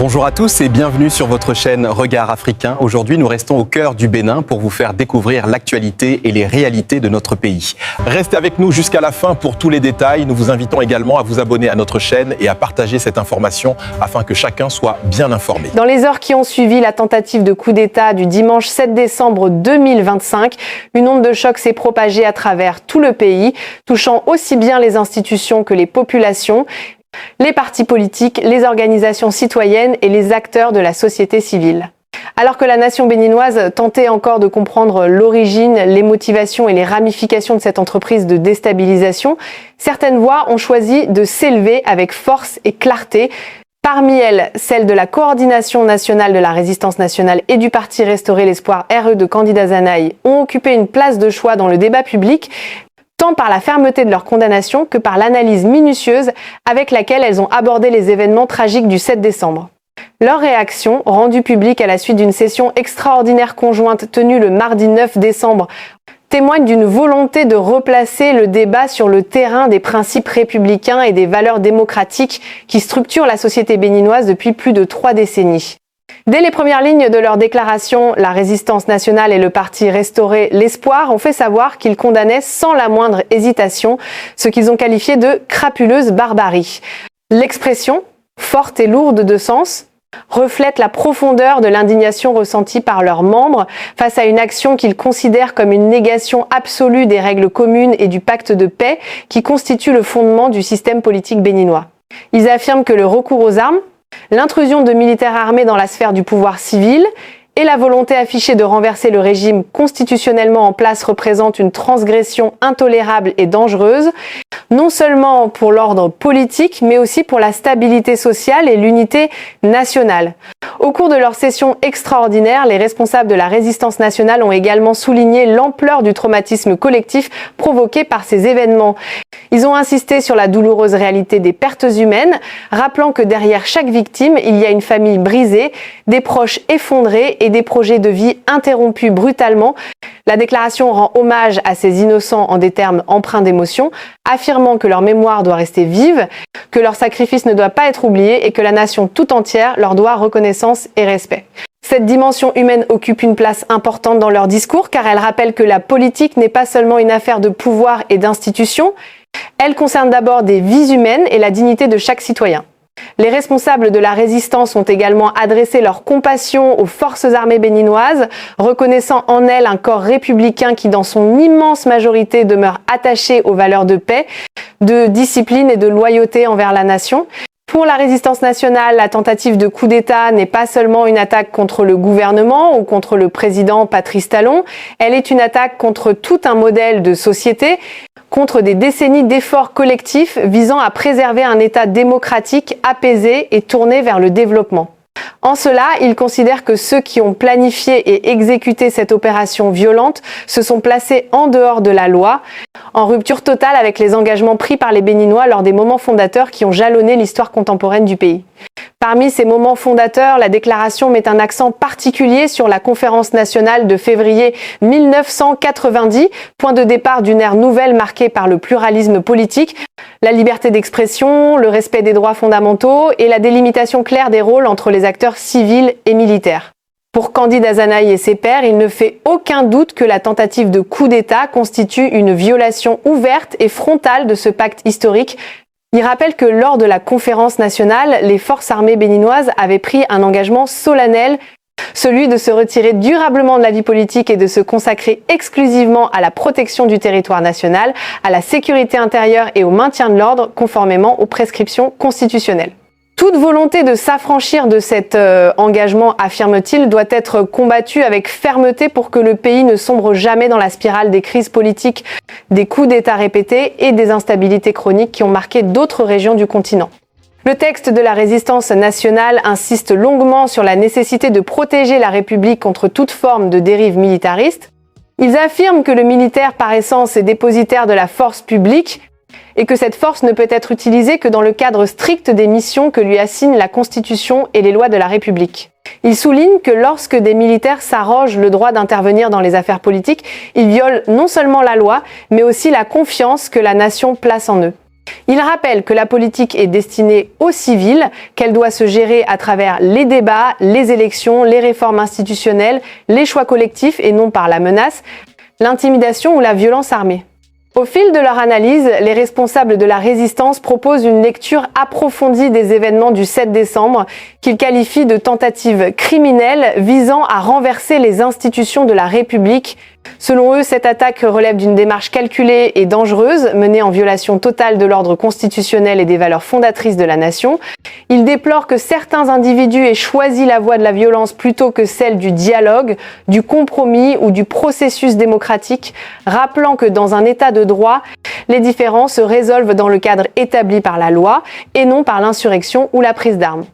Bonjour à tous et bienvenue sur votre chaîne Regard Africain. Aujourd'hui, nous restons au cœur du Bénin pour vous faire découvrir l'actualité et les réalités de notre pays. Restez avec nous jusqu'à la fin pour tous les détails. Nous vous invitons également à vous abonner à notre chaîne et à partager cette information afin que chacun soit bien informé. Dans les heures qui ont suivi la tentative de coup d'État du dimanche 7 décembre 2025, une onde de choc s'est propagée à travers tout le pays, touchant aussi bien les institutions que les populations, les partis politiques, les organisations citoyennes et les acteurs de la société civile. Alors que la nation béninoise tentait encore de comprendre l'origine, les motivations et les ramifications de cette entreprise de déstabilisation, certaines voix ont choisi de s'élever avec force et clarté. Parmi elles, celle de la Coordination nationale de la résistance nationale et du parti Restaurer l'espoir RE de Candide Azanaï ont occupé une place de choix dans le débat public, tant par la fermeté de leur condamnation que par l'analyse minutieuse avec laquelle elles ont abordé les événements tragiques du 7 décembre. Leur réaction, rendue publique à la suite d'une session extraordinaire conjointe tenue le mardi 9 décembre, témoigne d'une volonté de replacer le débat sur le terrain des principes républicains et des valeurs démocratiques qui structurent la société béninoise depuis plus de 3 décennies. Dès les premières lignes de leur déclaration, la Résistance nationale et le parti Restaurer l'espoir ont fait savoir qu'ils condamnaient sans la moindre hésitation ce qu'ils ont qualifié de crapuleuse barbarie. L'expression, forte et lourde de sens, reflète la profondeur de l'indignation ressentie par leurs membres face à une action qu'ils considèrent comme une négation absolue des règles communes et du pacte de paix qui constitue le fondement du système politique béninois. Ils affirment que le recours aux armes, l'intrusion de militaires armés dans la sphère du pouvoir civil et la volonté affichée de renverser le régime constitutionnellement en place représentent une transgression intolérable et dangereuse, non seulement pour l'ordre politique, mais aussi pour la stabilité sociale et l'unité nationale. Au cours de leur session extraordinaire, les responsables de la résistance nationale ont également souligné l'ampleur du traumatisme collectif provoqué par ces événements. Ils ont insisté sur la douloureuse réalité des pertes humaines, rappelant que derrière chaque victime, il y a une famille brisée, des proches effondrés et des projets de vie interrompus brutalement. La déclaration rend hommage à ces innocents en des termes empreints d'émotion, affirmant que leur mémoire doit rester vive, que leur sacrifice ne doit pas être oublié et que la nation tout entière leur doit reconnaissance et respect. Cette dimension humaine occupe une place importante dans leur discours car elle rappelle que la politique n'est pas seulement une affaire de pouvoir et d'institutions, elle concerne d'abord des vies humaines et la dignité de chaque citoyen. Les responsables de la résistance ont également adressé leur compassion aux forces armées béninoises, reconnaissant en elles un corps républicain qui, dans son immense majorité, demeure attaché aux valeurs de paix, de discipline et de loyauté envers la nation. Pour la résistance nationale, la tentative de coup d'État n'est pas seulement une attaque contre le gouvernement ou contre le président Patrice Talon, elle est une attaque contre tout un modèle de société, contre des décennies d'efforts collectifs visant à préserver un État démocratique, apaisé et tourné vers le développement. En cela, ils considèrent que ceux qui ont planifié et exécuté cette opération violente se sont placés en dehors de la loi, en rupture totale avec les engagements pris par les Béninois lors des moments fondateurs qui ont jalonné l'histoire contemporaine du pays. Parmi ces moments fondateurs, la déclaration met un accent particulier sur la conférence nationale de février 1990, point de départ d'une ère nouvelle marquée par le pluralisme politique, la liberté d'expression, le respect des droits fondamentaux et la délimitation claire des rôles entre les acteurs civils et militaires. Pour Candide Azanaï et ses pairs, il ne fait aucun doute que la tentative de coup d'État constitue une violation ouverte et frontale de ce pacte historique. Il rappelle que lors de la conférence nationale, les forces armées béninoises avaient pris un engagement solennel, celui de se retirer durablement de la vie politique et de se consacrer exclusivement à la protection du territoire national, à la sécurité intérieure et au maintien de l'ordre conformément aux prescriptions constitutionnelles. Toute volonté de s'affranchir de cet engagement, affirme-t-il, doit être combattue avec fermeté pour que le pays ne sombre jamais dans la spirale des crises politiques, des coups d'État répétés et des instabilités chroniques qui ont marqué d'autres régions du continent. Le texte de la résistance nationale insiste longuement sur la nécessité de protéger la République contre toute forme de dérive militariste. Ils affirment que le militaire par essence est dépositaire de la force publique et que cette force ne peut être utilisée que dans le cadre strict des missions que lui assignent la Constitution et les lois de la République. Il souligne que lorsque des militaires s'arrogent le droit d'intervenir dans les affaires politiques, ils violent non seulement la loi, mais aussi la confiance que la nation place en eux. Il rappelle que la politique est destinée aux civils, qu'elle doit se gérer à travers les débats, les élections, les réformes institutionnelles, les choix collectifs et non par la menace, l'intimidation ou la violence armée. Au fil de leur analyse, les responsables de la résistance proposent une lecture approfondie des événements du 7 décembre qu'ils qualifient de tentatives criminelles visant à renverser les institutions de la République. Selon eux, cette attaque relève d'une démarche calculée et dangereuse, menée en violation totale de l'ordre constitutionnel et des valeurs fondatrices de la nation. Ils déplorent que certains individus aient choisi la voie de la violence plutôt que celle du dialogue, du compromis ou du processus démocratique, rappelant que dans un état de droit, les différends se résolvent dans le cadre établi par la loi et non par l'insurrection ou la prise d'armes.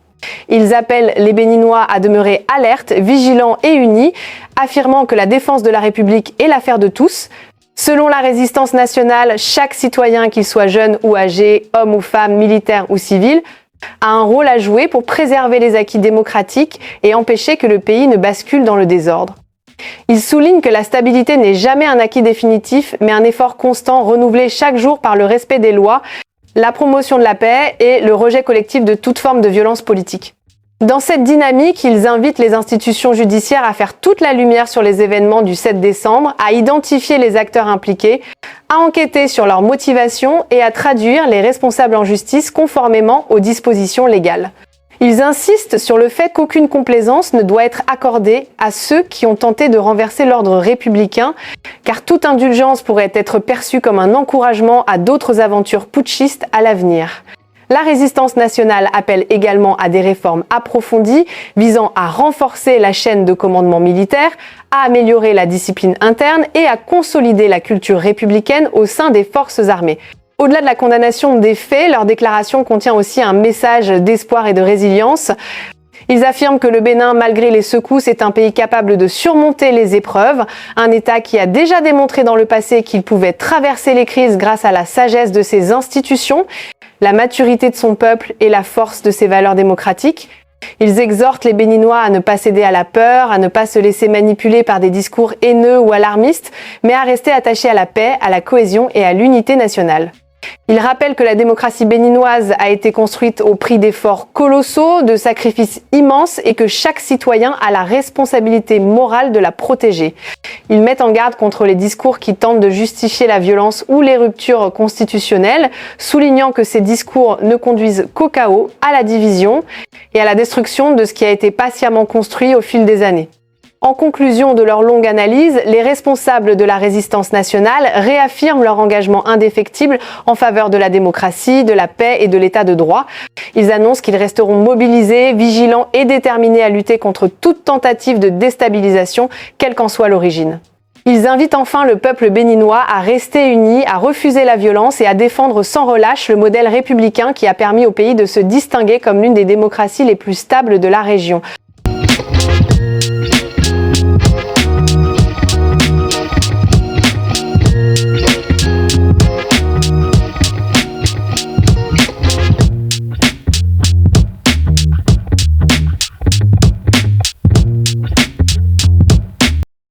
Ils appellent les Béninois à demeurer alertes, vigilants et unis, affirmant que la défense de la République est l'affaire de tous. Selon la résistance nationale, chaque citoyen, qu'il soit jeune ou âgé, homme ou femme, militaire ou civil, a un rôle à jouer pour préserver les acquis démocratiques et empêcher que le pays ne bascule dans le désordre. Il souligne que la stabilité n'est jamais un acquis définitif, mais un effort constant renouvelé chaque jour par le respect des lois, la promotion de la paix et le rejet collectif de toute forme de violence politique. Dans cette dynamique, ils invitent les institutions judiciaires à faire toute la lumière sur les événements du 7 décembre, à identifier les acteurs impliqués, à enquêter sur leurs motivations et à traduire les responsables en justice conformément aux dispositions légales. Ils insistent sur le fait qu'aucune complaisance ne doit être accordée à ceux qui ont tenté de renverser l'ordre républicain, car toute indulgence pourrait être perçue comme un encouragement à d'autres aventures putschistes à l'avenir. La résistance nationale appelle également à des réformes approfondies visant à renforcer la chaîne de commandement militaire, à améliorer la discipline interne et à consolider la culture républicaine au sein des forces armées. Au-delà de la condamnation des faits, leur déclaration contient aussi un message d'espoir et de résilience. Ils affirment que le Bénin, malgré les secousses, est un pays capable de surmonter les épreuves, un État qui a déjà démontré dans le passé qu'il pouvait traverser les crises grâce à la sagesse de ses institutions, la maturité de son peuple et la force de ses valeurs démocratiques. Ils exhortent les Béninois à ne pas céder à la peur, à ne pas se laisser manipuler par des discours haineux ou alarmistes, mais à rester attachés à la paix, à la cohésion et à l'unité nationale. Il rappelle que la démocratie béninoise a été construite au prix d'efforts colossaux, de sacrifices immenses et que chaque citoyen a la responsabilité morale de la protéger. Ils mettent en garde contre les discours qui tentent de justifier la violence ou les ruptures constitutionnelles, soulignant que ces discours ne conduisent qu'au chaos, à la division et à la destruction de ce qui a été patiemment construit au fil des années. En conclusion de leur longue analyse, les responsables de la résistance nationale réaffirment leur engagement indéfectible en faveur de la démocratie, de la paix et de l'état de droit. Ils annoncent qu'ils resteront mobilisés, vigilants et déterminés à lutter contre toute tentative de déstabilisation, quelle qu'en soit l'origine. Ils invitent enfin le peuple béninois à rester uni, à refuser la violence et à défendre sans relâche le modèle républicain qui a permis au pays de se distinguer comme l'une des démocraties les plus stables de la région.